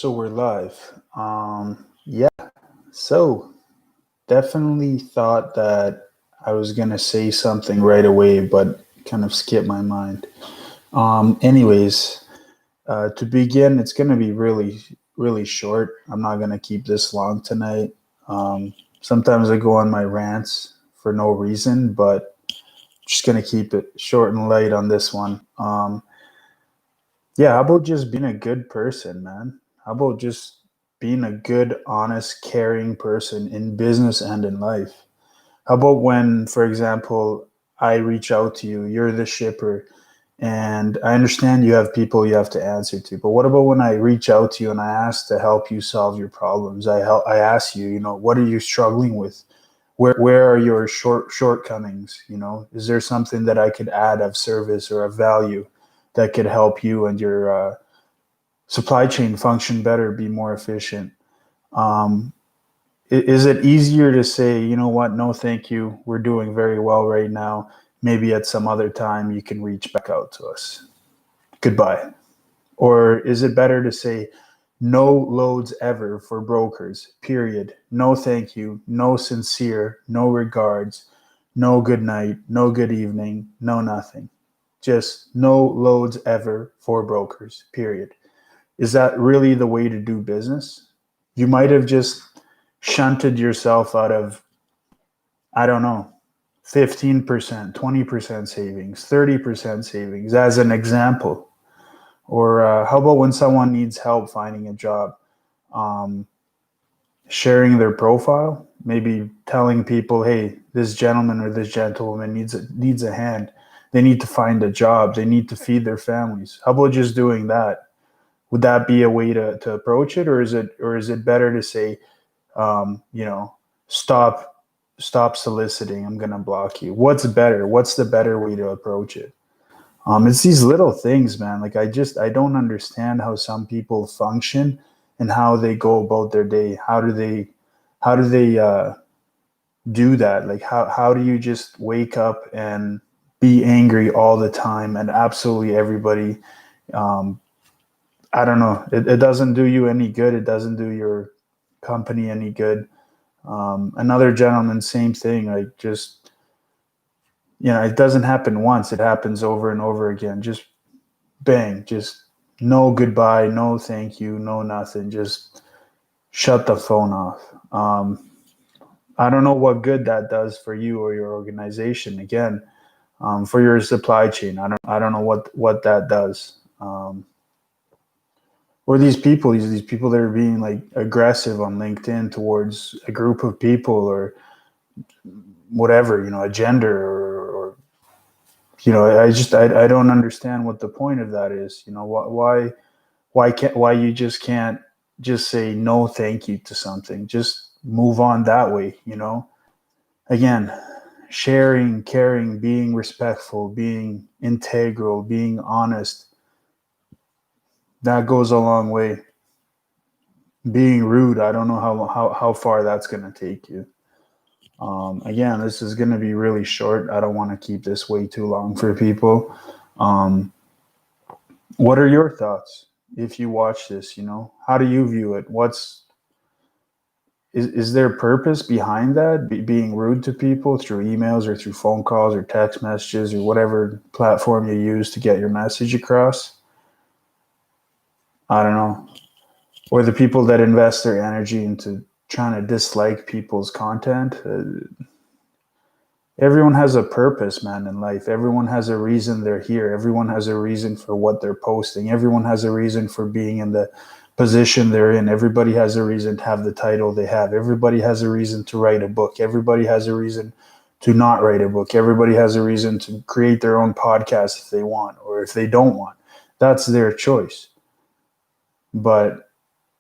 So we're live. Yeah. So definitely thought that I was gonna say something right away, but kind of skipped my mind. Anyways, to begin, it's gonna be really, really short. I'm not gonna keep this long tonight. Sometimes I go on my rants for no reason, but just gonna keep it short and light on this one. Yeah, how about just being a good person, man? How about just being a good, honest, caring person in business and in life? How about when, for example, I reach out to you, you're the shipper, and I understand you have people you have to answer to, but what about when I reach out to you and I ask to help you solve your problems? I ask you, what are you struggling with? Where are your shortcomings? Is there something that I could add of service or of value that could help you and your supply chain function better, be more efficient? Um, is it easier to say, you know what, no, thank you, we're doing very well right now. Maybe at some other time you can reach back out to us. Goodbye. Or is it better to say, no loads ever for brokers, period? No thank you, no sincere, no regards, no good night, no good evening, no nothing. Just no loads ever for brokers, period. Is that really the way to do business? You might have just shunted yourself out of, I don't know, 15%, 20% savings, 30% savings as an example. Or how about when someone needs help finding a job, um, sharing their profile, maybe telling people, hey, this gentleman or this gentlewoman needs a hand. They need to find a job. They need to feed their families. How about just doing that? Would that be a way to approach it, or is it better to say, um, you know, stop soliciting. I'm gonna block you. What's better? What's the better way to approach it? It's these little things, man. Like I don't understand how some people function and how they go about their day. How do they do that? Like how do you just wake up and be angry all the time and absolutely everybody? Um, I don't know. It doesn't do you any good. It doesn't do your company any good. Another gentleman, same thing. Like just it doesn't happen once. It happens over and over again. Just bang. Just no goodbye, no thank you, no nothing. Just shut the phone off. I don't know what good that does for you or your organization. Again, for your supply chain, I don't know what that does. Or these people that are being like aggressive on LinkedIn towards a group of people or whatever, a gender or I don't understand what the point of that is. Why you just can't just say no thank you to something, just move on that way. Again, sharing, caring, being respectful, being integral, being honest, that goes a long way. Being rude, I don't know how far that's going to take you. Again, this is going to be really short. I don't want to keep this way too long for people. Um, what are your thoughts if you watch this? How do you view it? Is there purpose behind that? Being rude to people through emails or through phone calls or text messages or whatever platform you use to get your message across? I don't know. Or the people that invest their energy into trying to dislike people's content. Everyone has a purpose, man, in life. Everyone has a reason they're here. Everyone has a reason for what they're posting. Everyone has a reason for being in the position they're in. Everybody has a reason to have the title they have. Everybody has a reason to write a book. Everybody has a reason to not write a book. Everybody has a reason to create their own podcast if they want or if they don't want. That's their choice. But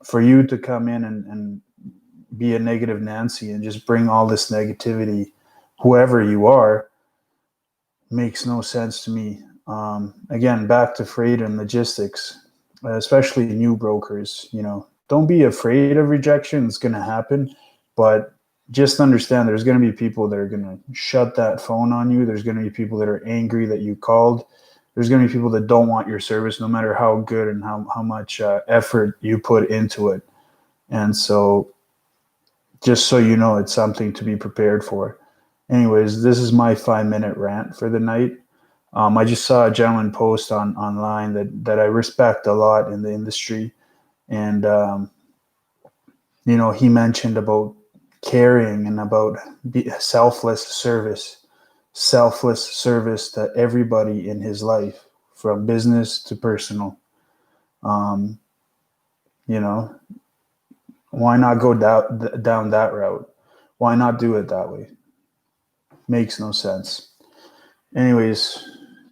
for you to come in and be a negative Nancy and just bring all this negativity, whoever you are, makes no sense to me. Again, back to freight and logistics, especially new brokers. Don't be afraid of rejection. It's going to happen, but just understand there's going to be people that are going to shut that phone on you. There's going to be people that are angry that you called. there's going to be people that don't want your service, no matter how good and how much effort you put into it. And so, just so you know, it's something to be prepared for. Anyways, this is my 5 minute rant for the night. I just saw a gentleman post online that I respect a lot in the industry, and he mentioned about caring and about selfless service to everybody in his life, from business to personal. Um, you know, why not go down that route? Why not do it that way? Makes no sense. Anyways,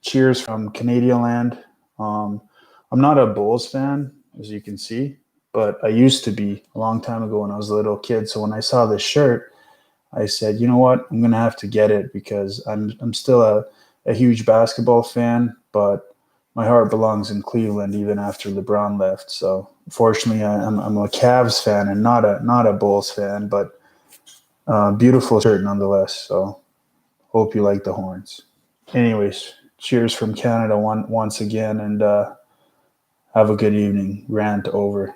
cheers from Canadian land. I'm not a Bulls fan, as you can see, but I used to be a long time ago when I was a little kid. So when I saw this shirt, I said, you know what, I'm gonna have to get it, because I'm still a huge basketball fan, but my heart belongs in Cleveland even after LeBron left. So fortunately, I'm a Cavs fan and not a Bulls fan, but beautiful shirt nonetheless. So hope you like the horns. Anyways, cheers from Canada once again, and have a good evening. Rant over.